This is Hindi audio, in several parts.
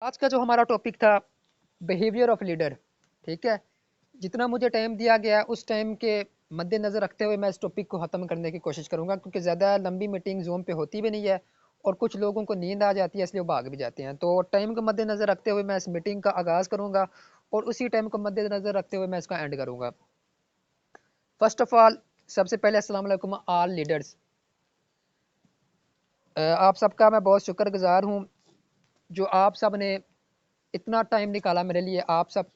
आज का जो हमारा टॉपिक था बिहेवियर ऑफ लीडर। ठीक है, जितना मुझे टाइम दिया गया उस टाइम के मद्देनज़र रखते हुए मैं इस टॉपिक को ख़त्म करने की कोशिश करूंगा, क्योंकि ज़्यादा लंबी मीटिंग जूम पे होती भी नहीं है और कुछ लोगों को नींद आ जाती है, इसलिए वो भाग भी जाते हैं। तो टाइम को मद्देनज़र रखते हुए मैं इस मीटिंग का आगाज़ करूंगा और उसी टाइम को मद्देनज़र रखते हुए मैं इसका एंड करूंगा। फर्स्ट ऑफ ऑल, सबसे पहले अस्सलाम वालेकुम ऑल लीडर्स। आप सबका मैं बहुत शुक्रगुजार हूँ जो आप सब ने इतना टाइम निकाला मेरे लिए। आप सब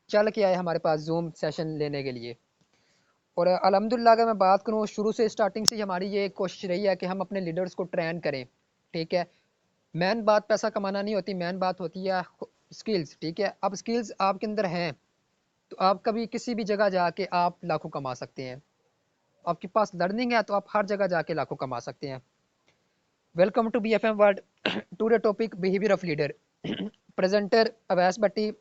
चल के आए हमारे पास जूम सेशन लेने के लिए। और अल्हम्दुलिल्लाह अगर मैं बात करूँ, शुरू से स्टार्टिंग से हमारी ये कोशिश रही है कि हम अपने लीडर्स को ट्रेन करें। ठीक है, मेन बात पैसा कमाना नहीं होती, मेन बात होती है स्किल्स। ठीक है, अब स्किल्स आपके अंदर हैं तो आप कभी किसी भी जगह जाके आप लाखों कमा सकते हैं। आपके पास लर्निंग है तो आप हर जगह जाके लाखों कमा सकते हैं। Welcome to BFM world. Today topic behaviour of leader. Presenter Awais Bhatti.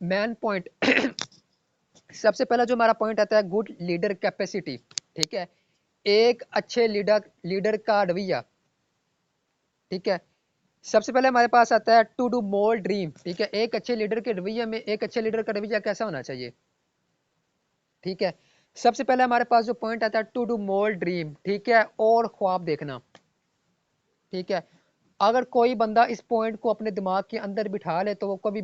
Main point. सबसे पहला जो हमारा पॉइंट आता है, गुड लीडर कैपेसिटी। ठीक है, एक अच्छे लीडर लीडर का रवैया। ठीक है, सबसे पहले हमारे पास आता है टू डू मोर ड्रीम। ठीक है, एक अच्छे लीडर के रवैये में एक अच्छे लीडर का रवैया कैसा होना चाहिए। ठीक है, सबसे पहले हमारे पास जो पॉइंट आता है टू डू मोर ड्रीम। ठीक है, और ख्वाब देखना। ठीक है, अगर कोई बंदा इस पॉइंट को अपने दिमाग के अंदर बिठा ले तो वो कभी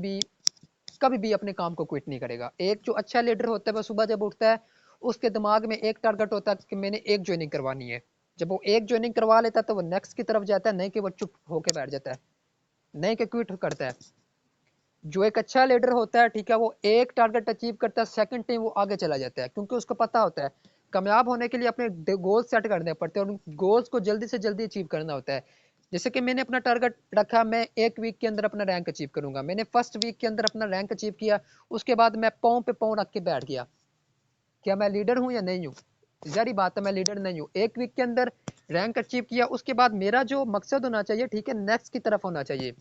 भी अपने काम को क्विट नहीं करेगा। एक जो अच्छा लीडर होता है वह सुबह जब उठता है उसके दिमाग में एक टारगेट होता है कि मैंने एक ज्वाइनिंग करवानी है। जब वो एक ज्वाइनिंग करवा लेता है तो वो नेक्स्ट की तरफ जाता है, नहीं कि वो चुप होकर बैठ जाता है, नहीं कि क्विट करता है। जो एक अच्छा लीडर होता है, ठीक है, वो एक टारगेट अचीव करता है, सेकंड टाइम वो आगे चला जाता है, क्योंकि उसको पता होता है कामयाब होने के लिए अपने गोल सेट करने पड़ते हैं और उन गोल्स को जल्दी से जल्दी अचीव करना होता है। जैसे कि मैंने अपना टारगेट रखा, मैं एक वीक के अंदर अपना रैंक अचीव करूंगा। मैंने फर्स्ट वीक के अंदर अपना रैंक अचीव किया, उसके बाद मैं पाँव पे पाँव रख के बैठ गया। क्या मैं लीडर हूँ या नहीं हूँ? जारी बात है, मैं लीडर नहीं हूँ। एक वीक के अंदर रैंक अचीव किया, उसके बाद मेरा जो मकसद होना चाहिए, ठीक है, नेक्स्ट की तरफ होना चाहिए।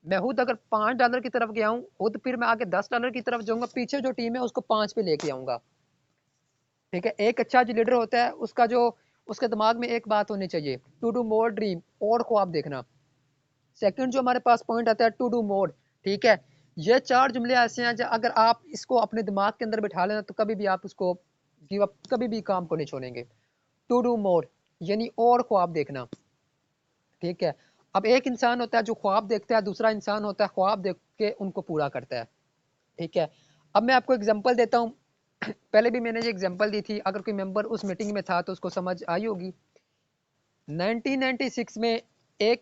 मैं खुद अगर $5 की तरफ गया हूँ, खुद फिर मैं आगे $10 की तरफ जाऊंगा, पीछे जो टीम है उसको 5 पे लेके आऊंगा। ठीक है, एक अच्छा जो लीडर होता है उसका जो उसके दिमाग में एक बात होनी चाहिए, टू डू मोर ड्रीम, और ख्वाब देखना। सेकंड जो हमारे पास पॉइंट आता है टू डू मोर। ठीक है, ये चार जुमले ऐसे हैं जो अगर आप इसको अपने दिमाग के अंदर बिठा लेना तो कभी भी आप उसको गिव अप, कभी भी काम को नहीं छोड़ेंगे। टू डू मोर यानी और ख्वाब देखना। ठीक है, अब एक इंसान होता है जो ख्वाब देखता है, दूसरा इंसान होता है ख्वाब देख के उनको पूरा करता है। ठीक है, अब मैं आपको एग्जांपल देता हूँ। पहले भी मैंने ये एग्जांपल दी थी, अगर कोई मेंबर उस मीटिंग में था तो उसको समझ आई होगी। 1996 में एक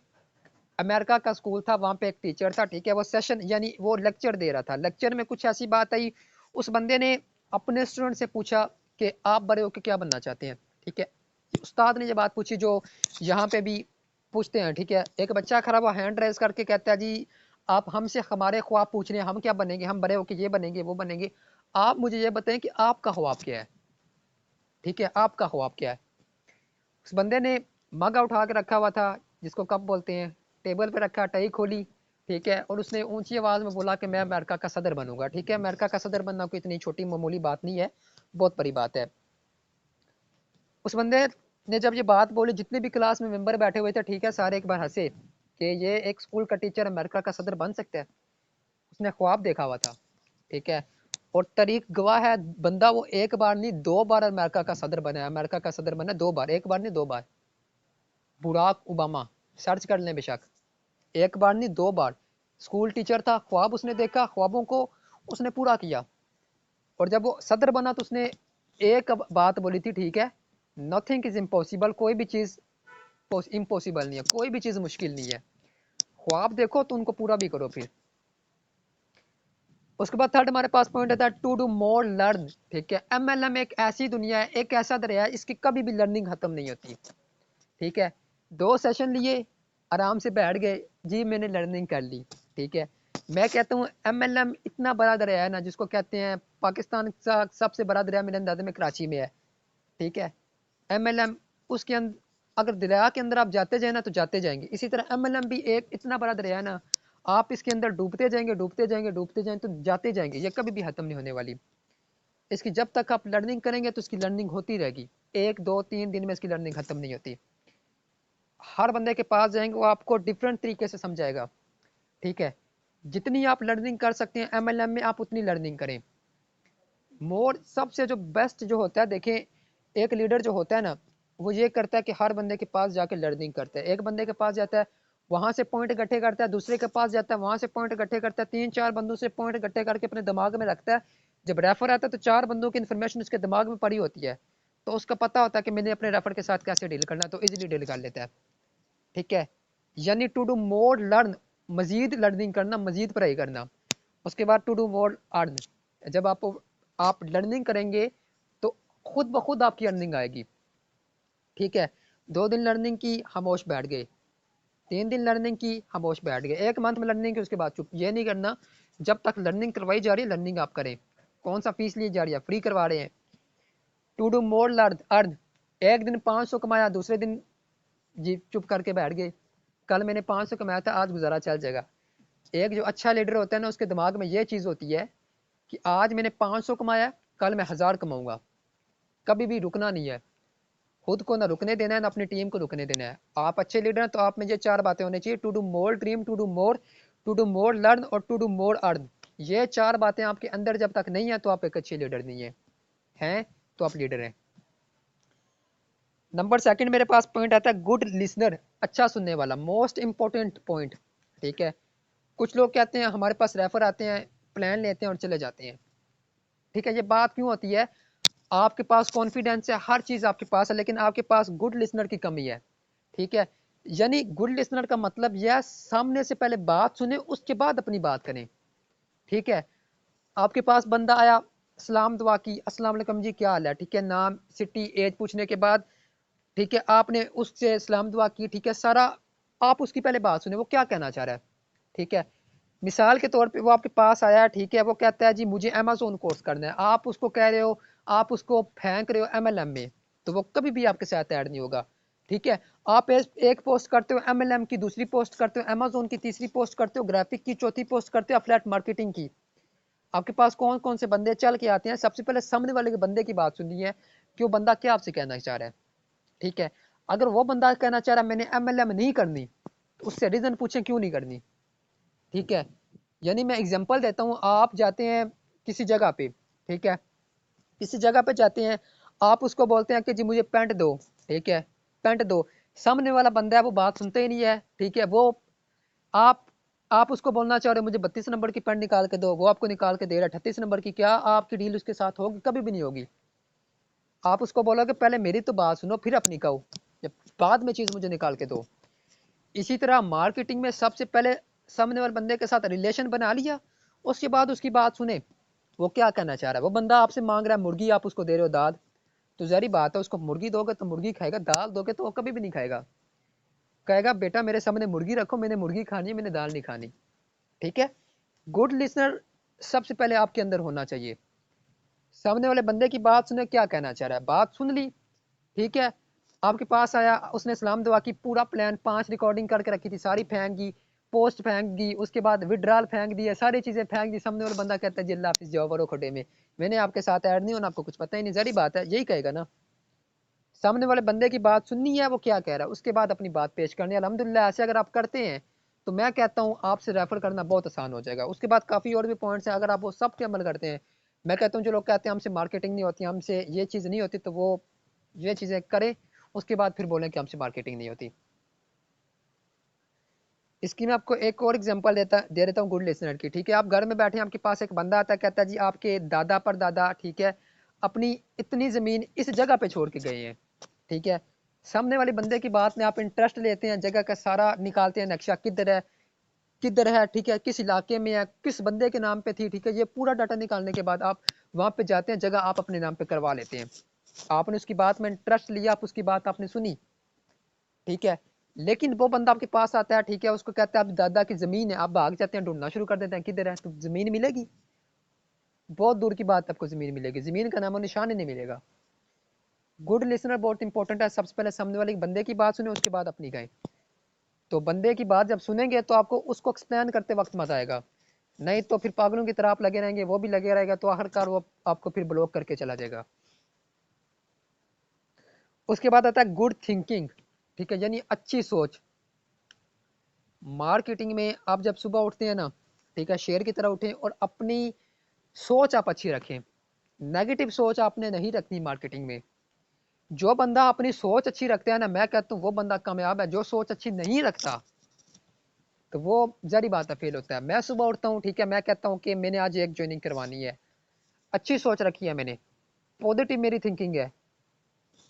अमेरिका का स्कूल था, वहाँ पे एक टीचर था। ठीक है, वो सेशन यानी वो लेक्चर दे रहा था। लेक्चर में कुछ ऐसी बात आई, उस बंदे ने अपने स्टूडेंट से पूछा कि आप बड़े होकर क्या बनना चाहते हैं। ठीक है, उस्ताद ने ये बात पूछी जो यहाँ पे भी पूछते हैं। ठीक है, एक बच्चा खड़ा हुआ हैंड रेज करके कहता है, जी आप हमसे हमारे ख्वाब पूछ रहे हैं, हम क्या बनेंगे, हम बड़े होकर ये बनेंगे वो बनेंगे, आप मुझे ये बताएं कि आपका ख्वाब क्या है। ठीक है, आपका ख्वाब क्या है। उस बंदे ने मग उठा के रखा हुआ था, जिसको कप बोलते हैं, टेबल पे रखा, टाई खोली। ठीक है, और उसने ऊंची आवाज में बोला कि मैं अमेरिका का सदर बनूंगा। ठीक है, अमेरिका का सदर बनना कोई इतनी छोटी मामूली बात नहीं है, बहुत बड़ी बात है। उस बंदे ने जब ये बात बोली, जितने भी क्लास में मेंबर बैठे हुए थे, ठीक है, सारे एक बार हंसे कि ये एक स्कूल का टीचर अमेरिका का सदर बन सकता है। उसने ख्वाब देखा हुआ था। ठीक है, और तारीख गवाह है, बंदा वो एक बार नहीं 2 बार अमेरिका का सदर बना है। अमेरिका का सदर बना 2 बार, एक बार नहीं 2 बार। बुराक ओबामा, सर्च कर लें बेशक। एक बार नहीं 2 बार। स्कूल टीचर था, ख्वाब उसने देखा, ख्वाबों को उसने पूरा किया, और जब वो सदर बना तो उसने एक बात बोली थी, ठीक है, नथिंग इज इम्पॉसिबल, कोई भी चीज इम्पॉसिबल नहीं है, कोई भी चीज मुश्किल नहीं है। ख्वाब देखो तो उनको पूरा भी करो फिर। उसके बाद थर्ड हमारे पास पॉइंट आता है टू डू मोर लर्न। ठीक है, MLM एक ऐसी दुनिया है, एक ऐसा दरिया है, इसकी कभी भी लर्निंग खत्म नहीं होती। ठीक है, 2 सेशन लिए, आराम से बैठ गए, जी मैंने लर्निंग कर ली। ठीक है, मैं कहता हूँ MLM इतना बड़ा दरिया है ना, जिसको कहते हैं पाकिस्तान का सबसे बड़ा दरिया मेरे अंदाजे में कराची में है। ठीक है, MLM उसके अंदर अगर दरिया के अंदर आप जाते जाए ना तो जाते जाएंगे, इसी तरह MLM भी एक इतना बड़ा दरिया है ना, आप इसके अंदर डूबते जाएंगे डूबते जाएंगे डूबते जाएंगे तो जाते जाएंगे, ये कभी भी खत्म नहीं होने वाली। इसकी जब तक आप लर्निंग करेंगे तो इसकी लर्निंग होती रहेगी, 1 2 3 दिन में इसकी लर्निंग खत्म नहीं होती। हर बंदे के पास जाएंगे वो आपको डिफरेंट तरीके से समझाएगा। ठीक है, जितनी आप लर्निंग कर सकते हैं MLM में आप उतनी लर्निंग करें। मोर सबसे जो बेस्ट जो होता है, देखें एक लीडर जो होता है ना, वो ये करता है कि हर बंदे के पास जाके लर्निंग करता है। एक बंदे के पास जाता है, वहाँ से पॉइंट इकट्ठे करता है, दूसरे के पास जाता है, वहाँ से पॉइंट इकट्ठे करता है, 3-4 बंदों से पॉइंट इकट्ठे करके अपने दिमाग में रखता है। जब रेफर आता है तो 4 बंदों की इन्फॉर्मेशन उसके दिमाग में पड़ी होती है, तो उसका पता होता है कि मैंने अपने रेफर के साथ कैसे डील करना है, तो इजीली डील कर लेता है। ठीक है, यानी टू डू मोर लर्न, मजीद लर्निंग करना, मजीद पढ़ाई करना। उसके बाद टू डू मोर अर्न, जब आप लर्निंग करेंगे तो खुद ब खुद आपकी अर्निंग आएगी। ठीक है, 2 दिन लर्निंग की, खामोश बैठ गए, 3 दिन लर्निंग की, खामोश बैठ गए, 1 मंथ में लर्निंग की, उसके बाद चुप। ये नहीं करना, जब तक लर्निंग करवाई जा रही है लर्निंग आप करें। कौन सा फीस ली जा रही है, फ्री करवा रहे हैं। To do more learn earn, एक दिन 500 कमाया, दूसरे दिन जी चुप करके बैठ गए। कल मैंने 500 कमाया था, आज गुजारा चल जाएगा। एक जो अच्छा लीडर होता है ना, उसके दिमाग में ये चीज़ होती है कि आज मैंने 500 कमाया, कल मैं 1000 कमाऊंगा। कभी भी रुकना नहीं है, खुद को ना रुकने देना है, ना अपनी टीम को रुकने देना है। आप अच्छे लीडर हैं तो आप में ये 4 बातें होनी चाहिए, to do more dream, to do more learn और टू डू मोर अर्न। ये 4 बातें आपके अंदर जब तक नहीं है तो आप एक अच्छे लीडर नहीं है। हैं तो आप लीडर हैं। नंबर सेकंड मेरे पास पॉइंट आता है गुड लिसनर, अच्छा सुनने वाला, मोस्ट इंपॉर्टेंट पॉइंट। ठीक है, कुछ लोग कहते हैं हमारे पास रेफर आते हैं, प्लान लेते हैं और चले जाते हैं। ठीक है, ये बात क्यों होती है, आपके पास कॉन्फिडेंस है, हर चीज़ आपके पास है, लेकिन आपके पास गुड लिसनर की कमी है। ठीक है, यानी गुड लिसनर का मतलब यह सामने से पहले बात सुने, उसके बाद अपनी बात करें। ठीक है, आपके पास बंदा आया, सलाम दुआ की, अस्सलाम वालेकुम जी क्या हाल है, ठीक है, नाम सिटी एज पूछने के बाद, ठीक है, आपने उससे सलाम दुआ की, ठीक है, सारा आप उसकी पहले बात सुने, वो क्या कहना चाह रहा है। ठीक है, मिसाल के तौर पे वो आपके पास आया है, ठीक है, वो कहता है जी मुझे अमेजोन कोर्स करना है, आप उसको कह रहे हो, आप उसको फेंक रहे हो MLM में, तो वो कभी भी आपके साथ ऐड नहीं होगा। ठीक है, आप एक पोस्ट करते हो MLM की, दूसरी पोस्ट करते हो अमेजोन की, तीसरी पोस्ट करते हो ग्राफिक की, चौथी पोस्ट करते हो फ्लैट मार्केटिंग की। आपके पास कौन कौन से बंदे चल के आते हैं, सबसे पहले सामने वाले के बंदे की बात सुननी है कि वो बंदा क्या आपसे कहना चाह रहा है। ठीक है, अगर वो बंदा कहना चाह रहा है मैंने MLM नहीं करनी, तो उससे रीजन पूछें क्यों नहीं करनी। ठीक है, यानी मैं एग्जांपल देता हूँ, आप जाते हैं किसी जगह पे, ठीक है, किसी जगह पे जाते हैं, आप उसको बोलते हैं कि जी मुझे पैंट दो, ठीक है, पैंट दो, सामने वाला बंदा है वो बात सुनते ही नहीं है। ठीक है, वो आप आप उसको बोलना चाह रहे हो मुझे 32 नंबर की पैंट निकाल के दो, वो आपको निकाल के दे रहा है 38 नंबर की, क्या आपकी डील उसके साथ होगी, कभी भी नहीं होगी। आप उसको बोलोगे पहले मेरी तो बात सुनो फिर अपनी कहो, जब बाद में चीज़ मुझे निकाल के दो। इसी तरह मार्केटिंग में सबसे पहले सामने वाले बंदे के साथ रिलेशन बना लिया, उसके बाद उसकी बात सुने, वो क्या कहना चाह रहा है। वो बंदा आपसे मांग रहा है मुर्गी, आप उसको दे रहे हो दाल, तो जहरी बात है उसको मुर्गी दोगे तो मुर्गी खाएगा, दाल दोगे तो वो कभी भी नहीं खाएगा, कहेगा बेटा मेरे सामने मुर्गी रखो, मैंने मुर्गी खानी है, मैंने दाल नहीं खानी। ठीक है, गुड लिसनर सबसे पहले आपके अंदर होना चाहिए। सामने वाले बंदे की बात सुने, क्या कहना चाह रहा है, बात सुन ली। ठीक है, आपके पास आया, उसने सलाम दुआ की, पूरा प्लान 5 रिकॉर्डिंग करके रखी थी, सारी फेंक दी, पोस्ट फेंक दी, उसके बाद विड्रॉल फेंक दी, सारी चीज़ें फेंक दी। सामने वाला बंदा कहता है जी अल्लाह हाफिज़, जाओ वरो खोटे में, मैंने आपके साथ ऐड नहीं होना, आपको कुछ पता ही नहीं। जहरी बात है, यही कहेगा ना। सामने वाले बंदे की बात सुननी है, वो क्या कह रहा है, उसके बाद अपनी बात पेश करनी है। अल्हम्दुलिल्लाह ऐसे अगर आप करते हैं तो मैं कहता हूँ आपसे रेफर करना बहुत आसान हो जाएगा। उसके बाद काफ़ी और भी पॉइंट्स हैं, अगर आप वो सब पे अमल करते हैं, मैं कहता हूँ जो लोग कहते हैं हमसे मार्केटिंग नहीं होती, हमसे ये चीज़ नहीं होती, तो वो ये चीज़ें करें, उसके बाद फिर बोलें कि हमसे मार्केटिंग नहीं होती। इसकी मैं आपको एक और एग्जांपल दे देता हूँ गुड लिसनर की। ठीक है, आप घर में बैठे हैं, आपके पास एक बंदा आता है, कहता है जी आपके दादा परदादा, ठीक है, अपनी इतनी ज़मीन इस जगह पे छोड़ के गए हैं। ठीक है, सामने वाले बंदे की बात में आप इंटरेस्ट लेते हैं, जगह का सारा निकालते हैं, नक्शा किधर है किधर है, ठीक है, किस इलाके में है, किस बंदे के नाम पे थी, ठीक है, ये पूरा डाटा निकालने के बाद आप वहाँ पे जाते हैं, जगह आप अपने नाम पे करवा लेते हैं। आपने उसकी बात में इंटरेस्ट लिया, आप उसकी बात आपने सुनी। ठीक है, लेकिन वो बंदा आपके पास आता है, ठीक है, उसको कहता है आप दादा की जमीन है, आप भाग जाते हैं, ढूंढना शुरू कर देते हैं किधर है, तो जमीन मिलेगी, बहुत दूर की बात, आपको जमीन मिलेगी, जमीन का नामो निशान ही नहीं मिलेगा। गुड लिसनर बहुत इंपॉर्टेंट है, सबसे पहले सामने वाले बंदे की बात सुने, उसके बाद अपनी गए। तो बंदे की बात जब सुनेंगे तो आपको उसको एक्सप्लेन करते वक्त मजा आएगा, नहीं तो फिर पागलों की तरह आप लगे रहेंगे, वो भी लगे रहेगा, तो आखिरकार वो आपको फिर ब्लॉक करके चला जाएगा। उसके बाद आता है गुड थिंकिंग। ठीक है, यानी अच्छी सोच। मार्केटिंग में आप जब सुबह उठते हैं ना, ठीक है, शेर की तरह उठें और अपनी सोच आप अच्छी रखें। नेगेटिव सोच आपने नहीं रखनी मार्केटिंग में। जो बंदा अपनी सोच अच्छी रखता है ना, मैं कहता हूँ वो बंदा कामयाब है। जो सोच अच्छी नहीं रखता तो वो जारी बात है फेल होता है। मैं सुबह उठता हूँ, ठीक है, मैं कहता हूँ कि मैंने आज एक ज्वाइनिंग करवानी है, अच्छी सोच रखी है मैंने, पॉजिटिव मेरी थिंकिंग है।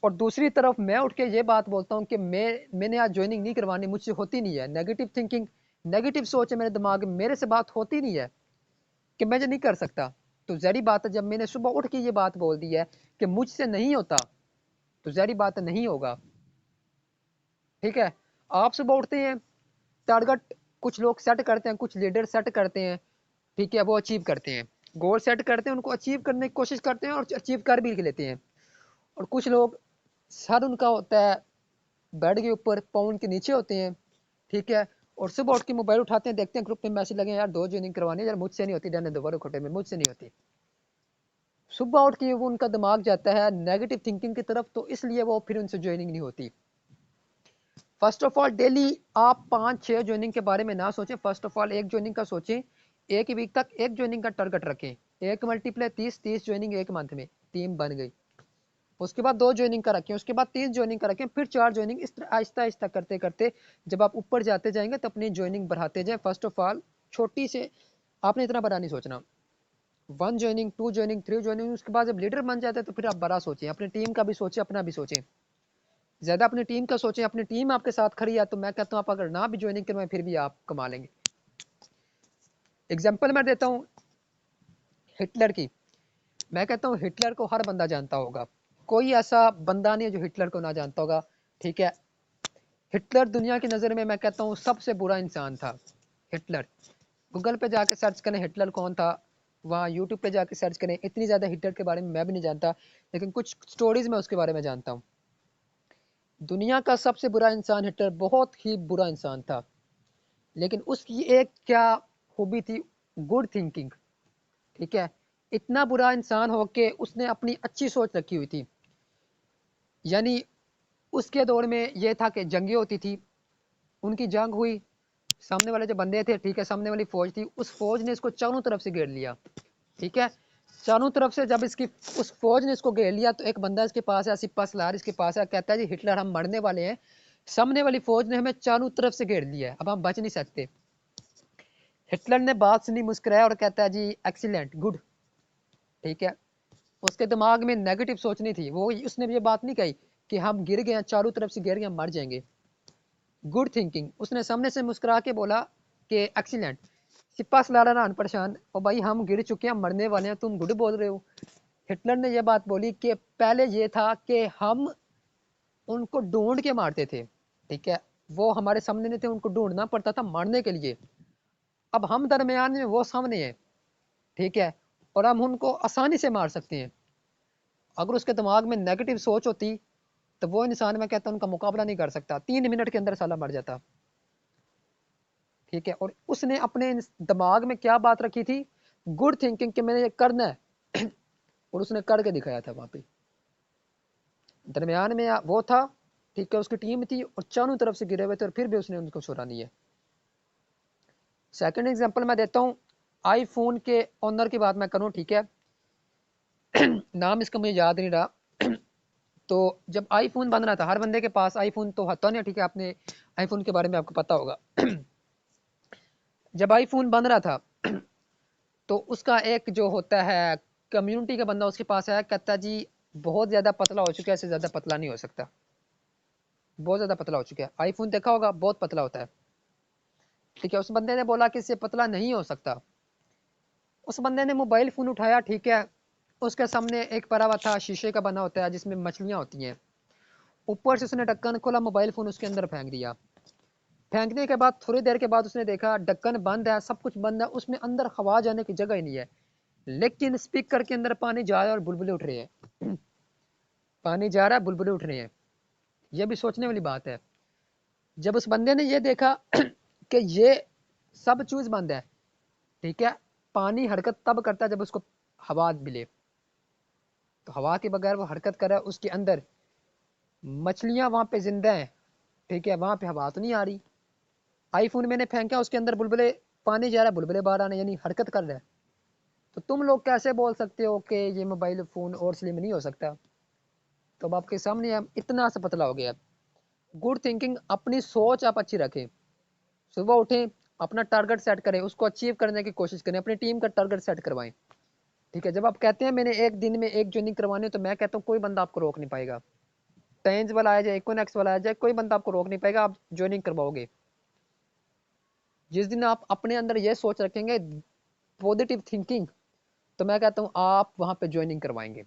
और दूसरी तरफ मैं उठ के ये बात बोलता हूँ कि मैंने आज ज्वाइनिंग नहीं करवानी, मुझसे होती नहीं है। नेगेटिव थिंकिंग, नेगेटिव सोच है मेरे दिमाग में, मेरे से बात होती नहीं है कि मैं ये नहीं कर सकता। तो जहरी बात है, जब मैंने सुबह उठ के ये बात बोल दी है कि मुझसे नहीं होता, तो जहरी बात है नहीं होगा। ठीक है, आप सुबह उठते हैं, टारगेट कुछ लोग सेट करते हैं, कुछ लीडर सेट करते हैं, ठीक है, वो अचीव करते हैं, गोल सेट करते हैं, उनको अचीव करने की कोशिश करते हैं और अचीव कर भी लेते हैं। और कुछ लोग सर उनका होता है बेड के ऊपर, पाँव उनके नीचे होते हैं, ठीक है, और सुबह उठ के मोबाइल उठाते हैं, देखते हैं ग्रुप में मैसेज लगे हैं, यार 2 ज्वाइनिंग करवानी है, यार मुझसे नहीं होती, रहने दो, बड़े खोटे में मुझसे नहीं होती। सुबह उठ के वो उनका दिमाग जाता है नेगेटिव थिंकिंग की तरफ, तो इसलिए वो फिर उनसे ज्वाइनिंग नहीं होती। फर्स्ट ऑफ ऑल डेली आप 5-6 ज्वाइनिंग के बारे में ना सोचें, फर्स्ट ऑफ ऑल एक ज्वाइनिंग का सोचें। एक वीक तक एक ज्वाइनिंग का टारगेट रखें, एक मल्टीप्लाई 30 ज्वाइनिंग एक मंथ में 3 बन गई। उसके बाद 2 ज्वाइनिंग का रखें, उसके बाद 3 ज्वाइनिंग का रखें, फिर 4 ज्वाइनिंग, इस तरह आहिस्ता आहिस्ता करते करते जब आप ऊपर जाते जाएंगे तो अपनी ज्वाइनिंग बढ़ाते जाएं। फर्स्ट ऑफ ऑल छोटी से आपने इतना बड़ा नहीं सोचना, 1 ज्वाइनिंग, 2 ज्वाइनिंग, 3 ज्वाइनिंग, उसके बाद जब लीडर बन जाते हैं तो फिर आप बड़ा सोचें, अपनी टीम का भी सोचें, अपना भी सोचें, ज़्यादा अपनी टीम का सोचें। अपनी टीम आपके साथ खड़ी है तो मैं कहता हूँ आप अगर ना भी ज्वाइनिंग करवाएं फिर भी आप कमा लेंगे। एग्जाम्पल मैं देता हूँ हिटलर की। मैं कहता हूँ हिटलर को हर बंदा जानता होगा, कोई ऐसा बंदा नहीं है जो हिटलर को ना जानता होगा। ठीक है, हिटलर दुनिया की नज़र में मैं कहता हूँ सबसे बुरा इंसान था। हिटलर, गूगल पे जाके सर्च करें हिटलर कौन था, वहाँ यूट्यूब पे जाके सर्च करें। इतनी ज़्यादा हिटलर के बारे में मैं भी नहीं जानता, लेकिन कुछ स्टोरीज़ मैं उसके बारे में जानता हूँ। दुनिया का सबसे बुरा इंसान हिटलर, बहुत ही बुरा इंसान था, लेकिन उसकी एक क्या खूबी थी, गुड थिंकिंग। ठीक है, इतना बुरा इंसान हो के उसने अपनी अच्छी सोच रखी हुई थी। यानी उसके दौर में यह था कि जंगें होती थी, उनकी जंग हुई, सामने वाले जो बंदे थे, ठीक है, सामने वाली फौज थी, उस फौज ने इसको चारों तरफ से घेर लिया। ठीक है, चारों तरफ से जब इसकी उस फौज ने इसको घेर लिया तो एक बंदा इसके पास है, सिपा सलार इसके पास है, कहता है जी हिटलर हम मरने वाले हैं, सामने वाली फौज ने हमें चारों तरफ से घेर लिया है, अब हम बच नहीं सकते। हिटलर ने बात सुनी, मुस्कुराया और कहता है जी एक्सीलेंट, गुड। ठीक है, उसके दिमाग में नेगेटिव सोचनी थी, वो उसने ये बात नहीं कही कि हम गिर गए, चारों तरफ से गिर गए, हम मर जाएंगे। गुड थिंकिंग, उसने सामने से मुस्कुरा के बोला कि एक्सीलेंट। सिपा सलार ना परेशान, और भाई हम गिर चुके हैं, मरने वाले हैं, तुम गुड बोल रहे हो। हिटलर ने यह बात बोली कि पहले ये था कि हम उनको ढूंढ के मारते थे, ठीक है, वो हमारे सामने नहीं थे, उनको ढूंढना पड़ता था मारने के लिए। अब हम दरमियान में, वो सामने है, ठीक है, और हम उनको आसानी से मार सकते हैं। अगर उसके दिमाग में नेगेटिव सोच होती तो वो इंसान, मैं कहता हूँ, उनका मुकाबला नहीं कर सकता, 3 मिनट के अंदर साला मर जाता। ठीक है, और उसने अपने दिमाग में क्या बात रखी थी, गुड थिंकिंग, कि मैंने ये करना है और उसने करके दिखाया था। वहां पे दरमियान में वो था, ठीक है, उसकी टीम थी और चारों तरफ से गिरे हुए थे और फिर भी उसने उनको छोड़ा नहीं है। सेकंड एग्जांपल मैं देता हूँ, आईफोन के ओनर की बात मैं करूँ, ठीक है, नाम इसका मुझे याद नहीं रहा। तो जब आईफोन बन रहा था, हर बंदे के पास आईफोन तो होता नहीं, ठीक है, आपने आईफोन के बारे में आपको पता होगा। जब आईफोन बन रहा था तो उसका एक जो होता है कम्युनिटी का बंदा उसके पास आया, कहता जी बहुत ज़्यादा पतला हो चुका है, इससे ज़्यादा पतला नहीं हो सकता, बहुत ज़्यादा पतला हो चुका है। आईफोन देखा होगा, बहुत पतला होता है। ठीक है, उस बंदे ने बोला कि इससे पतला नहीं हो सकता। उस बंदे ने मोबाइल फ़ोन उठाया, ठीक है, उसके सामने एक पड़ा हुआ था, शीशे का बना होता है जिसमें मछलियाँ होती हैं, ऊपर से उसने ढक्कन खोला, मोबाइल फ़ोन उसके अंदर फेंक दिया। फेंकने के बाद थोड़ी देर के बाद उसने देखा ढक्कन बंद है, सब कुछ बंद है, उसमें अंदर हवा जाने की जगह ही नहीं है, लेकिन स्पीकर के अंदर पानी जा रहा है और बुलबुले उठ रहे हैं। पानी जा रहा है, बुलबुले उठ रहे हैं। यह भी सोचने वाली बात है। जब उस बंदे ने ये देखा कि ये सब चीज़ बंद है, ठीक है, पानी हरकत तब करता है जब उसको हवा मिले, तो हवा के बगैर वो हरकत कर रहा है, उसके अंदर मछलियां वहां पे जिंदा हैं, ठीक है, वहां पे हवा तो नहीं आ रही। आईफोन मैंने फेंका, उसके अंदर बुलबुले पानी जा रहा है, बुलबुले बाहर आने, यानी हरकत कर रहा है। तो तुम लोग कैसे बोल सकते हो कि ये मोबाइल फ़ोन और स्लिम नहीं हो सकता? तो अब आपके सामने है, इतना सा पतला हो गया। गुड थिंकिंग, अपनी सोच आप अच्छी रखें। सुबह उठें, अपना टारगेट सेट करें, उसको अचीव करने की कोशिश करें, अपनी टीम का टारगेट सेट करवाएं। ठीक है, जब आप कहते हैं मैंने एक दिन में एक ज्वाइनिंग करवानी है, तो मैं कहता हूँ कोई बंदा आपको रोक नहीं पाएगा। टेंस वाला आ जाए, इकोनेक्स वाला आ जाए, कोई बंदा आपको रोक नहीं पाएगा, आप ज्वाइनिंग करवाओगे। जिस दिन आप अपने अंदर ये सोच रखेंगे, पॉजिटिव थिंकिंग, तो मैं कहता हूँ आप वहाँ पे ज्वाइनिंग करवाएंगे।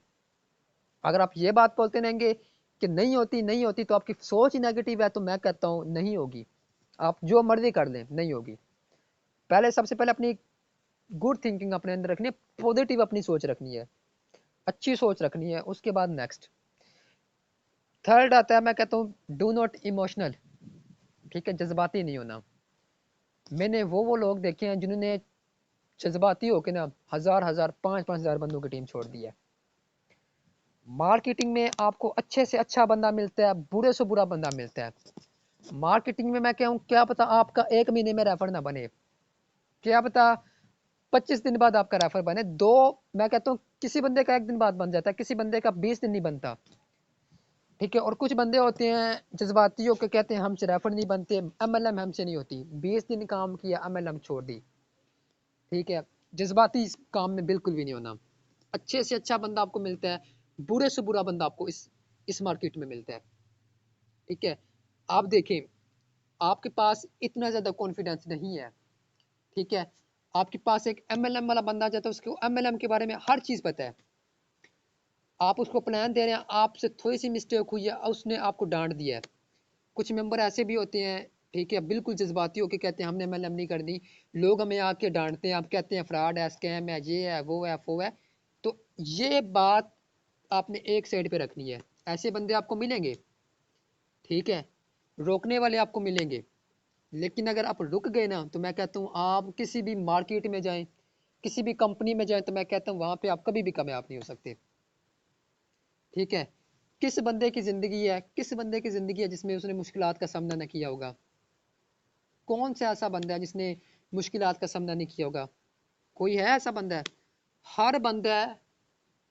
अगर आप ये बात बोलते रहेंगे कि नहीं होती नहीं होती, तो आपकी सोच ही नेगेटिव है, तो मैं कहता हूँ नहीं होगी। आप जो मर्जी कर लें, नहीं होगी। पहले, सबसे पहले अपनी गुड थिंकिंग अपने अंदर रखनी है, पॉजिटिव अपनी सोच रखनी है, अच्छी सोच रखनी है। उसके बाद नेक्स्ट, थर्ड आता है, मैं कहता हूँ डू नॉट इमोशनल। ठीक है, जज्बाती नहीं होना। मैंने वो लोग देखे हैं जिन्होंने जज्बाती होकर ना हजार हजार, पाँच पाँच हजार बंदों की टीम छोड़ दी है। मार्केटिंग में आपको अच्छे से अच्छा बंदा मिलता है, बुरे से बुरा बंदा मिलता है। मार्केटिंग में मैं कहूँ, क्या पता आपका एक महीने में रेफर ना बने, क्या पता 25 दिन बाद आपका रेफर बने। दो, मैं कहता हूँ किसी बंदे का एक दिन बाद बन जाता है, किसी बंदे का 20 दिन नहीं बनता। ठीक है, और कुछ बंदे होते हैं जज्बाती होकर कहते हैं हमसे रेफर नहीं बनते, एमएलएम हमसे नहीं होती, 20 दिन काम किया, एमएलएम छोड़ दी। ठीक है, जज्बाती इस काम में बिल्कुल भी नहीं होना। अच्छे से अच्छा बंदा आपको मिलता है, बुरे से बुरा बंदा आपको इस मार्केट में मिलता है। ठीक है, आप देखें, आपके पास इतना ज़्यादा कॉन्फिडेंस नहीं है। ठीक है, आपके पास एक एमएलएम वाला बंदा आ जाता है, उसको एमएलएम के बारे में हर चीज़ पता है। आप उसको प्लान दे रहे हैं, आपसे थोड़ी सी मिस्टेक हुई है, उसने आपको डांट दिया है। कुछ मेंबर ऐसे भी होते हैं, ठीक है, बिल्कुल जज्बाती होकर कहते हैं हमने एमएलएम नहीं करनी, लोग हमें आके डांटते हैं, आप कहते हैं फ्रॉड है, स्कैम है, ये है, वो है, वो है। तो ये बात आपने एक साइड पे रखनी है। ऐसे बंदे आपको मिलेंगे, ठीक है, रोकने वाले आपको मिलेंगे, लेकिन अगर आप रुक गए ना, तो मैं कहता हूँ आप किसी भी मार्केट में जाएं, किसी भी कंपनी में जाएं, तो मैं कहता हूँ वहाँ पे आप कभी भी कामयाब नहीं हो सकते। ठीक है, किस बंदे की ज़िंदगी है, किस बंदे की ज़िंदगी है जिसमें उसने मुश्किलात का सामना न किया होगा? कौन सा ऐसा बंदा है जिसने मुश्किलात का सामना नहीं किया होगा? कोई है ऐसा बंदा? है, हर बंदा है।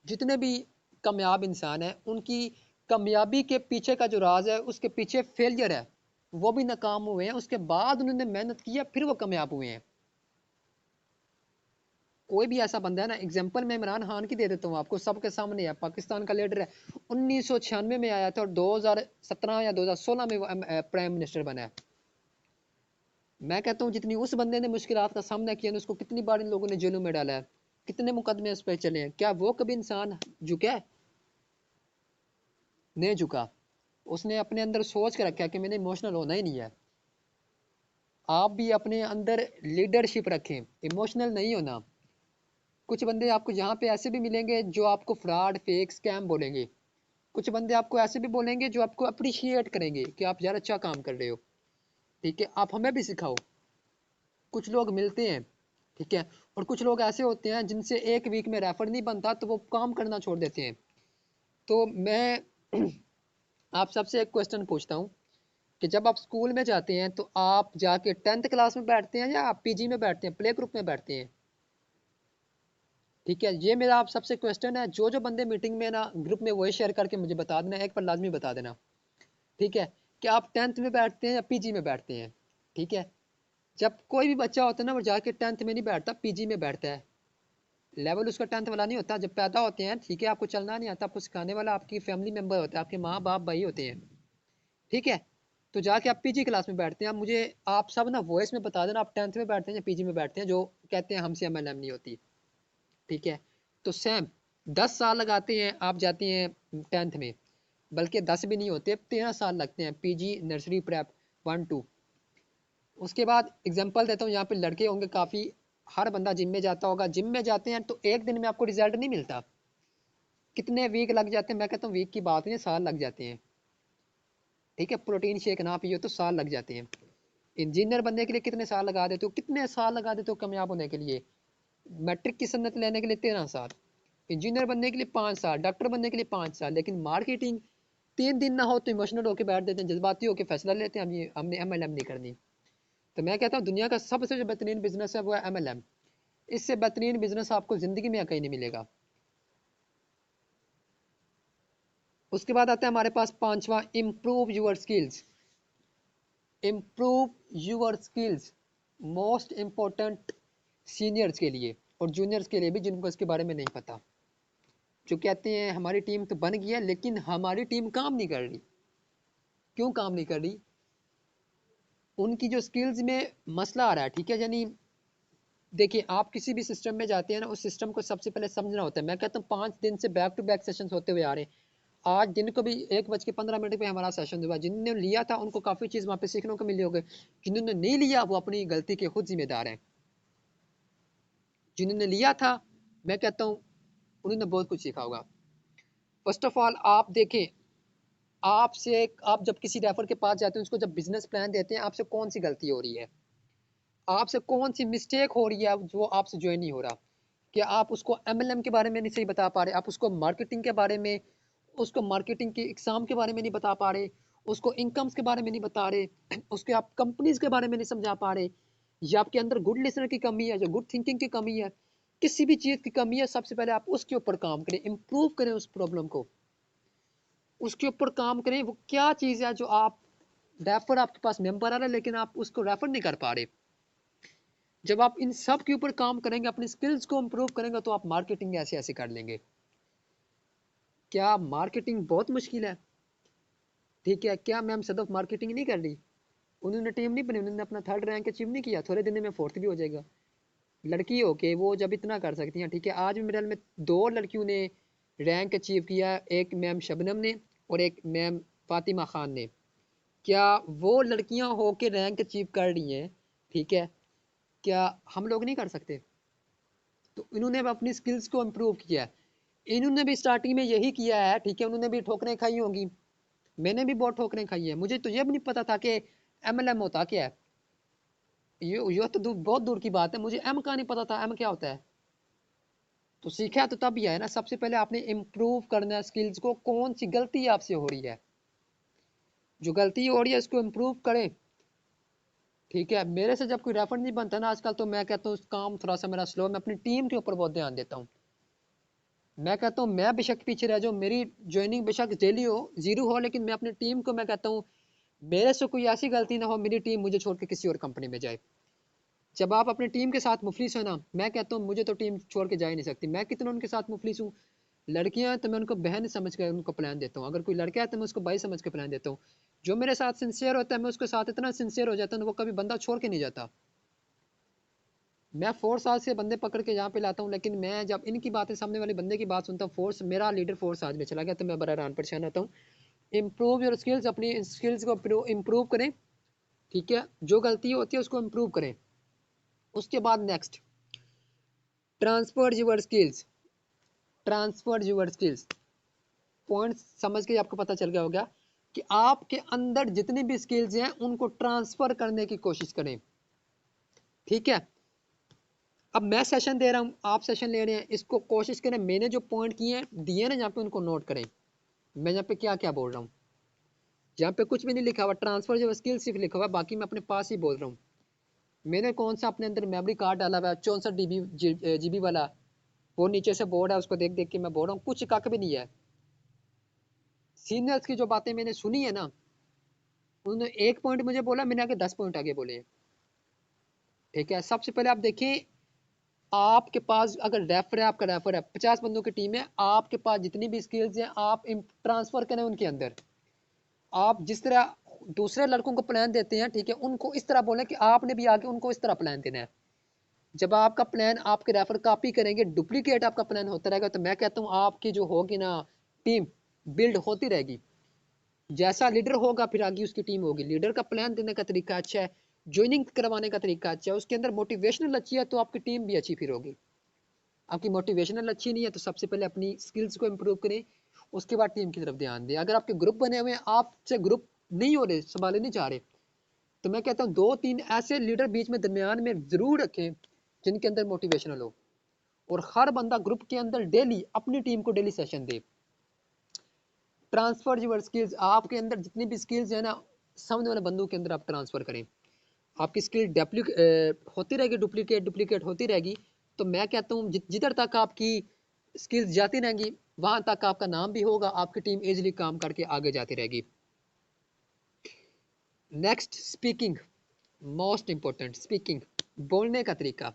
जितने भी कामयाब इंसान है, उनकी कामयाबी के पीछे का जो राज है, उसके पीछे फेलियर है। वो भी नाकाम हुए हैं, उसके बाद उन्होंने मेहनत की है, फिर वो कामयाब हुए हैं। कोई भी ऐसा बंदा है ना, एग्जाम्पल मैं इमरान खान की दे देता हूँ आपको, सबके सामने है, पाकिस्तान का लीडर है, 1996 में आया था और 2017 या 2016 में वो प्राइम मिनिस्टर बना है। मैं कहता हूँ जितनी उस बंदे ने मुश्किलात का सामना किया, उसको कितनी बार इन लोगों ने जेलों में डाला है, कितने मुकदमे उस पर चले हैं, क्या वो कभी इंसान झुका है? नहीं झुका। उसने अपने अंदर सोच के रखा है कि मैंने इमोशनल होना ही नहीं है। आप भी अपने अंदर लीडरशिप रखें, इमोशनल नहीं होना। कुछ बंदे आपको यहाँ पे ऐसे भी मिलेंगे जो आपको फ्रॉड, फेक, स्कैम बोलेंगे। कुछ बंदे आपको ऐसे भी बोलेंगे जो आपको अप्रिशिएट करेंगे कि आप यार अच्छा काम कर रहे हो। ठीक है, आप हमें भी सिखाओ। कुछ लोग मिलते हैं, ठीक है, और कुछ लोग ऐसे होते हैं जिनसे एक वीक में रेफर नहीं बनता, तो वो काम करना छोड़ देते हैं। तो मैं आप सबसे एक क्वेश्चन पूछता हूँ कि जब आप स्कूल में जाते हैं, तो आप जाके 10th क्लास में बैठते हैं या आप पीजी में बैठते हैं, प्ले ग्रुप में बैठते हैं? ठीक है, ये मेरा आप सबसे क्वेश्चन है। जो जो बंदे मीटिंग में ना ग्रुप में वही शेयर करके मुझे बता देना, एक पर लाजमी बता देना। ठीक है, कि आप 10th में बैठते हैं या पीजी में बैठते हैं? ठीक है, जब कोई भी बच्चा होता है ना, वो जाके 10th में नहीं बैठता, पीजी में बैठता है। लेवल उसका 10th वाला नहीं होता। जब पैदा होते हैं, ठीक है, आपको चलना नहीं आता, आपको सिखाने वाला आपकी फैमिली मेम्बर होता है, आपके माँ बाप भाई होते हैं। ठीक है, तो जाके आप पीजी क्लास में बैठते हैं। अब मुझे आप सब ना वॉइस में बता देना, आप 10th में बैठते हैं या पीजी में बैठते हैं, जो कहते हैं हमसे एमएलएम नहीं होती। ठीक है, तो सेम 10 साल लगाते हैं, आप जाते हैं 10th में, बल्कि 10 भी नहीं होते, 13 साल लगते हैं, पीजी, नर्सरी, प्रेप, 1 2। उसके बाद एग्जांपल देता हूँ, यहाँ पे लड़के होंगे काफ़ी, हर बंदा जिम में जाता होगा, जिम में जाते हैं तो एक दिन में आपको रिजल्ट नहीं मिलता, कितने वीक लग जाते हैं। मैं कहता हूँ वीक की बात नहीं, साल लग जाते हैं। ठीक है, प्रोटीन शेक ना पियो तो साल लग जाते हैं। इंजीनियर बनने के लिए कितने साल लगा देते हो, कितने साल लगा देते हो कामयाब होने के लिए? मैट्रिक की सन्नत लेने के लिए 13 साल, इंजीनियर बनने के लिए 5 साल, डॉक्टर बनने के लिए 5 साल। लेकिन मार्केटिंग 3 दिन ना हो तो इमोशनल होकर बैठ देते हैं, जज्बाती होकर फैसला लेते हैं हम ये हमने एमएलएम नहीं करनी। तो मैं कहता हूँ दुनिया का सबसे जो बेहतरीन बिजनेस है वो है MLM। इससे बेहतरीन बिजनेस आपको ज़िंदगी में कहीं नहीं मिलेगा। उसके बाद आता है हमारे पास पांचवा, improve your skills. Improve your skills most important seniors के लिए और जूनियर्स के लिए भी जिनको इसके बारे में नहीं पता, जो कहते हैं हमारी टीम तो बन गई है लेकिन हमारी टीम काम नहीं कर रही। क्यों काम नहीं कर रही? उनकी जो स्किल्स में मसला आ रहा है, ठीक है। यानी देखिए, आप किसी भी सिस्टम में जाते हैं ना, उस सिस्टम को सबसे पहले समझना होता है। मैं कहता हूँ 5 दिन से बैक टू बैक सेशन होते हुए आ रहे हैं। आज दिन को भी 1:15 पे हमारा सेशन हुआ। जिन्होंने लिया था उनको काफ़ी चीज़ वहाँ पे सीखने को मिली होगी। जिन्होंने नहीं लिया वो अपनी गलती के खुद जिम्मेदार हैं। जिन्होंने लिया था मैं कहता हूँ उन्होंने बहुत कुछ सीखा होगा। फर्स्ट ऑफ ऑल आप देखें, आप जब किसी रेफर के पास जाते हैं, उसको जब बिजनेस प्लान देते हैं, आपसे कौन सी गलती हो रही है, आपसे कौन सी मिस्टेक हो रही है जो आपसे ज्वाइन नहीं हो रहा। कि आप उसको MLM के बारे में नहीं सही बता पा रहे, आप उसको मार्केटिंग के बारे में, उसको मार्केटिंग के एग्जाम के बारे में नहीं बता पा रहे, उसको इनकम्स के बारे में नहीं बता रहे, उसके आप कंपनीज के बारे में नहीं समझा पा रहे, या आपके अंदर गुड लिसनर की कमी है, या गुड थिंकिंग की कमी है, किसी भी चीज़ की कमी है। सबसे पहले आप उसके ऊपर काम करें, इम्प्रूव करें उस प्रॉब्लम को, उसके ऊपर काम करें। वो क्या चीज़ है जो आप रेफर, आपके पास मेंबर आ रहा है लेकिन आप उसको रेफर नहीं कर पा रहे। जब आप इन सब के ऊपर काम करेंगे, अपनी स्किल्स को इम्प्रूव करेंगे, तो आप मार्केटिंग ऐसे ऐसे कर लेंगे। क्या मार्केटिंग बहुत मुश्किल है? ठीक है, क्या मैम सदफ मार्केटिंग नहीं कर रही? उन्होंने टीम नहीं बनी, उन्होंने अपना 3rd रैंक अचीव नहीं किया, थोड़े दिन में 4th भी हो जाएगा। लड़की हो के वो जब इतना कर सकती हैं, ठीक है। आज भी मेरे में 2 लड़कियों ने रैंक अचीव किया, एक मैम शबनम ने और एक मैम फातिमा खान ने। क्या वो लड़कियां हो के रैंक अचीव कर रही हैं, ठीक है, क्या हम लोग नहीं कर सकते? तो इन्होंने अपनी स्किल्स को इम्प्रूव किया है। इन्होंने भी स्टार्टिंग में यही किया है, ठीक है। उन्होंने भी ठोकरें खाई होंगी, मैंने भी बहुत ठोकरें खाई है। मुझे तो ये भी नहीं पता था कि MLM होता क्या है। ये तो बहुत दूर की बात है, मुझे M का नहीं पता था, M क्या होता है। तो सीखा तो तब ही है ना। सबसे पहले आपने इम्प्रूव करना है स्किल्स को। कौन सी गलती आपसे हो रही है, जो गलती हो रही है इसको इम्प्रूव करें, ठीक है। मेरे से जब कोई रेफर नहीं बनता ना आजकल, तो मैं कहता हूँ काम थोड़ा सा मेरा स्लो, मैं अपनी टीम के ऊपर बहुत ध्यान देता हूँ। मैं कहता हूँ मैं बेशक पीछे रह जाऊँ, मेरी ज्वाइनिंग बेशक डेली हो, 0 हो, लेकिन मैं अपनी टीम को मैं कहता हूँ मेरे से कोई ऐसी गलती ना हो, मेरी टीम मुझे छोड़ के किसी और कंपनी में जाए। जब आप अपनी टीम के साथ मुफलिस हो ना, मैं कहता हूँ मुझे तो टीम छोड़ के जा ही नहीं सकती। मैं कितना उनके साथ मुफलिस हूँ। लड़कियां हैं तो मैं उनको बहन समझ कर उनको प्लान देता हूँ, अगर कोई लड़का है तो मैं उसको भाई समझ के प्लान देता हूँ। जो मेरे साथ सिंसियर होता है मैं उसके साथ इतना सिंसियर हो जाता हूँ, वो कभी बंदा छोड़ के नहीं जाता। मैं फोर्स आज से बंदे पकड़ के यहाँ पे लाता हूँ, लेकिन मैं जब इनकी बातें, सामने वाले बंदे की बात सुनता हूँ, फोर्स मेरा लीडर फोर्स आज में चला गया, तो मैं बड़ा हैरान परेशान होता हूँ। इम्प्रूव योर स्किल्स, अपनी स्किल्स को इम्प्रूव करें, ठीक है। जो गलती होती है उसको इम्प्रूव करें। उसके बाद next, transfer your skills. Transfer your skills point समझ के आपको पता चल गया होगा कि आपके अंदर जितनी भी स्किल्स हैं उनको ट्रांसफर करने की कोशिश करें, ठीक है। अब मैं सेशन दे रहा हूँ, आप सेशन ले रहे हैं, इसको कोशिश करें मैंने जो पॉइंट किए हैं दिए ना, यहाँ पे उनको नोट करें। मैं यहाँ पे क्या क्या बोल रहा हूँ, यहाँ पे कुछ भी नहीं लिखा हुआ, ट्रांसफर जो स्किल सिर्फ लिखा हुआ है, बाकी मैं अपने पास ही बोल रहा हूँ। मैंने कौन सा अपने अंदर मेमोरी कार्ड डाला हुआ है 64 GB वाला, वो नीचे से बोर्ड है, उसको देख देख के मैं बोल रहा हूँ, कुछ कक भी नहीं है। सीनियर्स की जो बातें मैंने सुनी है ना, उन्होंने 1 पॉइंट मुझे बोला, मैंने आगे 10 पॉइंट आगे बोले, ठीक है। सबसे पहले आप देखें, आपके पास अगर रेफर है, आपका रेफर है, 50 बंदों की टीम है, आपके पास जितनी भी स्किल्स हैं आप ट्रांसफर करें उनके अंदर। आप जिस तरह दूसरे लड़कों को प्लान देते हैं, ठीक है, उनको इस तरह बोलें कि आपने भी आगे उनको इस तरह प्लान देना है। जब आपका प्लान आपके रेफर कॉपी करेंगे, डुप्लीकेट आपका प्लान होता रहेगा, तो मैं कहता हूँ आपकी जो होगी ना टीम, बिल्ड होती रहेगी। जैसा लीडर होगा फिर आगे उसकी टीम होगी। लीडर का प्लान देने का तरीका अच्छा है, ज्वाइनिंग करवाने का तरीका अच्छा है, उसके अंदर मोटिवेशनल अच्छी है, तो आपकी टीम भी अच्छी फिर होगी। आपकी मोटिवेशनल अच्छी नहीं है, तो सबसे पहले अपनी स्किल्स को इम्प्रूव करें, उसके बाद टीम की तरफ ध्यान दें। अगर आपके ग्रुप बने हुए हैं, आपसे ग्रुप नहीं हो रहे, संभाले नहीं जा रहे, तो मैं कहता हूँ 2-3 ऐसे लीडर बीच में दरमियान में जरूर रखें जिनके अंदर मोटिवेशनल हो, और हर बंदा ग्रुप के अंदर डेली अपनी टीम को डेली सेशन दे। ट्रांसफर यूर स्किल्स, आपके अंदर जितनी भी स्किल्स है ना, सामने वाले बंदों के अंदर आप ट्रांसफर करें। आपकी स्किल होती रहेगी, डुप्लीकेट होती रहेगी। तो मैं कहता हूँ जिधर तक आपकी स्किल्स जाती रहेंगी वहां तक आपका नाम भी होगा, आपकी टीम इजीली काम करके आगे जाती रहेगी। Next, speaking, most important, speaking, बोलने का तरीका।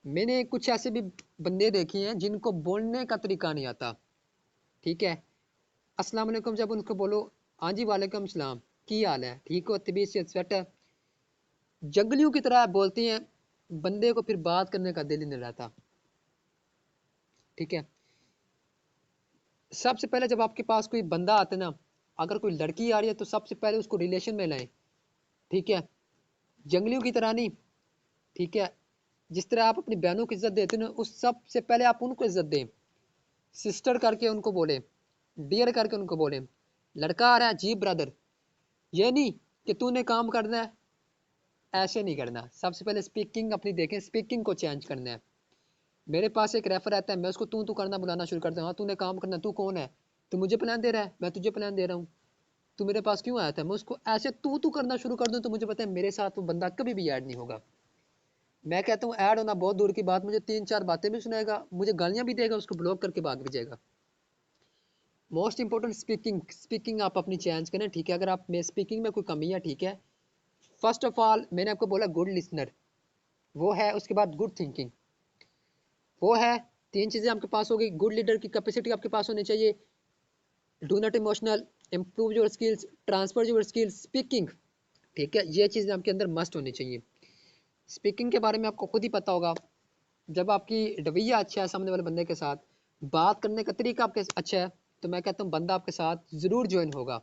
मैंने कुछ ऐसे भी बंदे देखे हैं जिनको बोलने का तरीका नहीं आता। ठीक है, अस्सलाम वालेकुम जब उनको बोलो, हाँ जी वालेकुम सलाम, की हाल है, ठीक हो, तबीयत से स्वेट है, जंगलियों की तरह बोलती हैं, बंदे को फिर बात करने का दिल ही नहीं रहता। ठीक है, सबसे पहले जब आपके पास कोई बंदा आता है ना, अगर कोई लड़की आ रही है तो सबसे पहले उसको रिलेशन में लाएं। ठीक है, जंगलियों की तरह नहीं। ठीक है, जिस तरह आप अपनी बहनों को इज्जत देते हो उस सबसे पहले आप उनको इज्जत दें, सिस्टर करके उनको बोले, डियर करके उनको बोले। लड़का आ रहा है, जी ब्रदर, ये नहीं कि तूने काम करना है, ऐसे नहीं करना। सबसे पहले स्पीकिंग अपनी देखें, स्पीकिंग को चेंज करना है। मेरे पास एक रेफर आता है, मैं उसको तू करना बुलाना शुरू करता हूँ, हाँ तूने काम करना, तू कौन है, तू मुझे प्लान दे रहा है, मैं तुझे प्लान दे रहा हूँ, तू मेरे पास क्यों आया था। मैं उसको ऐसे तू करना शुरू कर दूँ तो मुझे पता है मेरे साथ वो बंदा कभी भी ऐड नहीं होगा। मैं कहता हूँ ऐड होना बहुत दूर की बात, मुझे 3-4 बातें भी सुनाएगा, मुझे गालियाँ भी देगा, उसको ब्लॉक करके भाग भी जाएगा। मोस्ट इंपॉर्टेंट स्पीकिंग, स्पीकिंग आप अपनी चेंज करें। ठीक है, अगर आप में स्पीकिंग में कोई कमी है, ठीक है, फर्स्ट ऑफ ऑल मैंने आपको बोला गुड लिसनर, वो है, उसके बाद गुड थिंकिंग, वो है। 3 चीज़ें आपके पास होगी। गुड लीडर की कैपेसिटी आपके पास होनी चाहिए, do not emotional, improve your skills, transfer your skills, speaking. ठीक है, ये चीज़ें आपके अंदर मस्ट होनी चाहिए। स्पीकिंग के बारे में आपको खुद ही पता होगा, जब आपकी रवैया अच्छा है सामने वाले बंदे के साथ, बात करने का तरीका आपके अच्छा है, तो मैं कहता हूँ बंदा आपके साथ ज़रूर ज्वाइन होगा,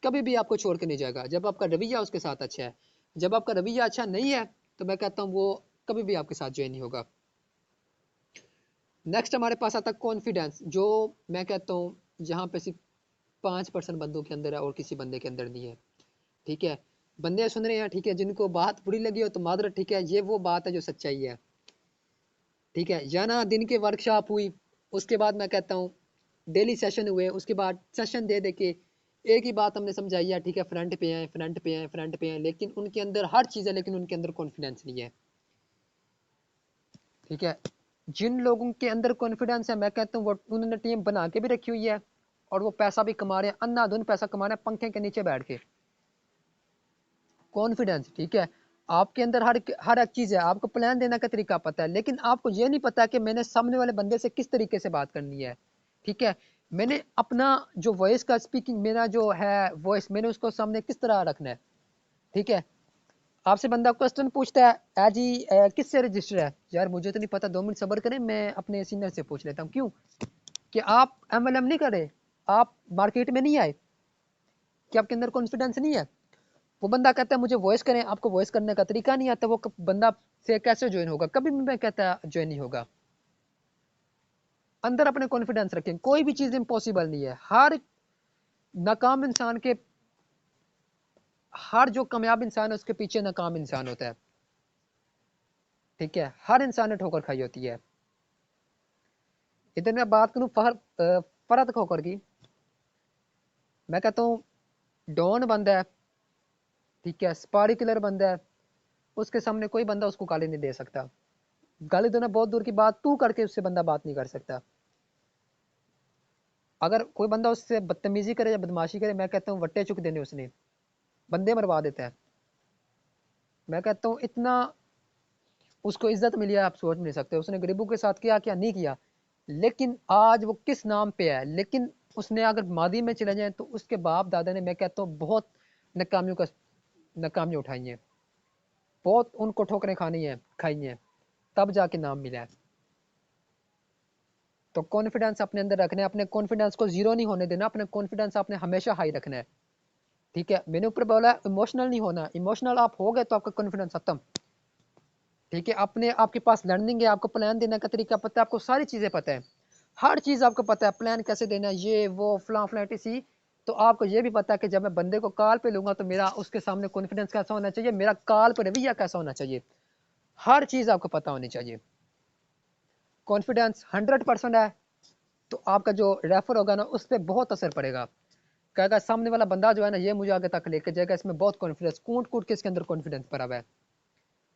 कभी भी आपको छोड़ के नहीं जाएगा, जब आपका रवैया उसके साथ अच्छा है। जब आपका रवैया अच्छा नहीं है तो मैं कहता हूँ वो कभी भी आपके साथ ज्वाइन नहीं होगा। नेक्स्ट हमारे पास आता है कॉन्फिडेंस, जो मैं कहता हूँ जहाँ पे सिर्फ 5% बंदों के अंदर है और किसी बंदे के अंदर नहीं है। ठीक है, बंदे सुन रहे हैं, ठीक है, जिनको बात बुरी लगी हो तो मादरत, ठीक है, ये वो बात है जो सच्चाई है। ठीक है, या ना दिन के वर्कशॉप हुई, उसके बाद मैं कहता हूँ डेली सेशन हुए, उसके बाद सेशन दे दे के एक ही बात हमने समझाई है, ठीक है, फ्रंट पे हैं, फ्रंट पे हैं, फ्रंट पे हैं, लेकिन उनके अंदर हर चीज़ है लेकिन उनके अंदर कॉन्फिडेंस नहीं है। ठीक है, जिन लोगों के अंदर कॉन्फिडेंस है, मैं कहता हूँ वो उन्होंने टीम बना के भी रखी हुई है और वो पैसा भी कमा रहे हैं, अंधाधुन पैसा कमा रहे हैं पंखे के नीचे बैठ के। कॉन्फिडेंस, ठीक है, आपके अंदर हर एक चीज़ है, आपको प्लान देने का तरीका पता है, लेकिन आपको ये नहीं पता कि मैंने सामने वाले बंदे से किस तरीके से बात करनी है। ठीक है, मैंने अपना जो वॉइस का स्पीकिंग, मेरा जो है वॉइस, मैंने उसको सामने किस तरह रखना है। ठीक है, आपसे बंदा क्वेश्चन पूछता है, जी किससे रजिस्टर है, यार मुझे तो नहीं पता, 2 मिनट सब्र करें, मैं अपने सीनियर से पूछ लेता हूँ। क्यों कि आप एमएलएम नहीं करे, आप मार्केट में नहीं आए, कि आपके अंदर कॉन्फिडेंस नहीं है। वो बंदा कहता है मुझे वॉइस करें, आपको वॉइस करने का तरीका नहीं आता, वो बंदा से कैसे ज्वाइन होगा, कभी भी मैं कहता ज्वाइन नहीं होगा। अंदर अपने कॉन्फिडेंस रखें, कोई भी चीज़ इम्पॉसिबल नहीं है। हर नाकाम इंसान के, हर जो कामयाब इंसान है उसके पीछे नाकाम इंसान होता है। ठीक है, हर इंसान ने ठोकर खाई होती है। इधर मैं बात करूं फरहत खोकर की, मैं कहता हूँ डॉन बंदा है, ठीक है, स्पारी किलर बंदा है, उसके सामने कोई बंदा उसको गाली नहीं दे सकता। गाली देना बहुत दूर की बात, तू करके उससे बंदा बात नहीं कर सकता। अगर कोई बंदा उससे बदतमीजी करे या बदमाशी करे, मैं कहता हूँ वट्टे चुक देने उसने, बंदे मरवा देता है। मैं कहता हूँ इतना उसको इज्जत मिली है, आप सोच नहीं सकते उसने गरीबों के साथ किया क्या नहीं किया, लेकिन आज वो किस नाम पे है। लेकिन उसने अगर मादी में चले जाए तो उसके बाप दादा ने, मैं कहता हूँ बहुत नाकामियाँ उठाई हैं, बहुत उनको ठोकरें खाई हैं, तब जाके नाम मिला है। तो कॉन्फिडेंस अपने अंदर रखना है, अपने कॉन्फिडेंस को जीरो नहीं होने देना, अपने कॉन्फिडेंस आपने हमेशा हाई रखना है। ठीक है, मैंने ऊपर बोला इमोशनल नहीं होना, इमोशनल आप हो गए तो आपका कॉन्फिडेंस खत्म। ठीक है, अपने आपके पास लर्निंग है, आपको प्लान देने का तरीका पता है, आपको सारी चीज़ें पता है, हर चीज़ आपको पता है, प्लान कैसे देना है, ये वो फलां फलां टीसी। तो आपको ये भी पता है कि जब मैं बंदे को कॉल पे लूंगा तो मेरा उसके सामने कॉन्फिडेंस कैसा होना चाहिए, मेरा कॉल पर रवैया कैसा होना चाहिए, हर चीज़ आपको पता होनी चाहिए। कॉन्फिडेंस 100% है तो आपका जो रेफर होगा ना उस पर बहुत असर पड़ेगा। कहेगा सामने वाला बंदा जो है ना ये मुझे आगे तक लेके जाएगा, इसमें बहुत कॉन्फिडेंस, कूट कूट के इसके अंदर कॉन्फिडेंस भरा हुआ है।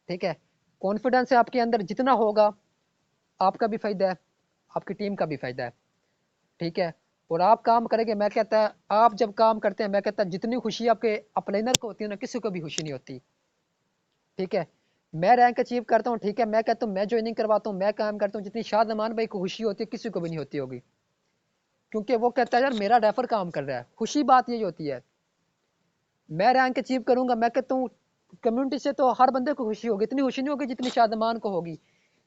ठीक है, कॉन्फिडेंस आपके अंदर जितना होगा आपका भी फायदा है, आपकी टीम का भी फायदा है। ठीक है, और आप काम करेंगे, मैं कहता है आप जब काम करते हैं, मैं कहता है जितनी खुशी आपके अपलाइनर को होती है ना, किसी को भी खुशी नहीं होती। ठीक है, मैं रैंक अचीव करता हूँ, ठीक है, मैं कहता हूँ मैं ज्वाइनिंग करवाता हूँ, मैं काम करता हूँ, जितनी शादमान भाई को खुशी होती है किसी को भी नहीं होती होगी, क्योंकि वो कहता है यार मेरा रेफर काम कर रहा है। खुशी बात यही होती है, मैं रैंक अचीव करूंगा, मैं कहता हूँ कम्युनिटी से तो हर बंदे को खुशी होगी, इतनी खुशी नहीं होगी जितनी शादमान को होगी,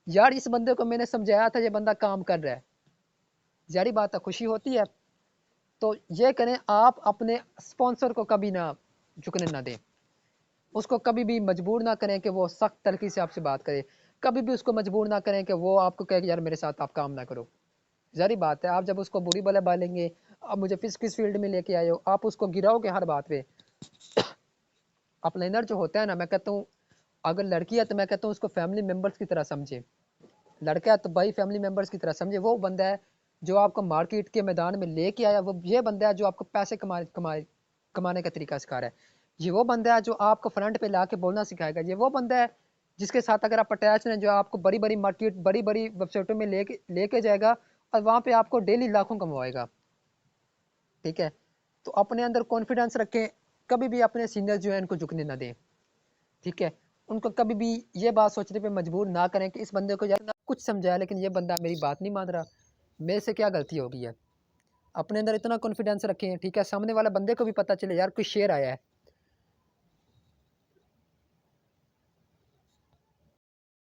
यार इस बंदे को मैंने समझाया था, ये बंदा काम कर रहा है, जारी बात है खुशी होती है। तो ये करें, आप अपने स्पॉन्सर को कभी ना झुकने ना दें, उसको कभी भी मजबूर ना करें कि वो सख्त तरीके से आपसे बात करे, कभी भी उसको मजबूर ना करें कि वो आपको कहे कि यार मेरे साथ आप काम ना करो। जारी बात है, आप जब उसको बुरी भला बोलेंगे, अब मुझे किस फील्ड में लेके आए हो, आप उसको गिराओगे हर बात पे। अपलाइनर जो होता है ना, मैं कहता हूँ अगर लड़की है तो मैं कहता हूँ उसको फैमिली मेम्बर्स की तरह समझे, लड़का है तो भाई फैमिली मेम्बर्स की तरह समझे। वो बंदा है जो आपको मार्केट के मैदान में लेके आया, वो ये बंदा है जो आपको पैसे कमाने का तरीका सिखा रहा है, ये वो बंदा है जो आपको फ्रंट पे ला के बोलना सिखाएगा, ये वो बंदा है जिसके साथ अगर आप अटैच हैं, जो आपको बड़ी बड़ी मार्केट बड़ी बड़ी वेबसाइटों में लेके जाएगा और वहाँ पे आपको डेली लाखों कमवाएगा। ठीक है, तो अपने अंदर कॉन्फिडेंस रखें, कभी भी अपने सीनियर जो है इनको झुकने ना दें। ठीक है, उनको कभी भी ये बात सोचने पे मजबूर ना करें कि इस बंदे को यार ना कुछ समझाया लेकिन ये बंदा मेरी बात नहीं मान रहा, मेरे से क्या गलती हो गई है। अपने अंदर इतना कॉन्फिडेंस रखें, ठीक है, सामने वाला बंदे को भी पता चले यार कोई शेर आया है,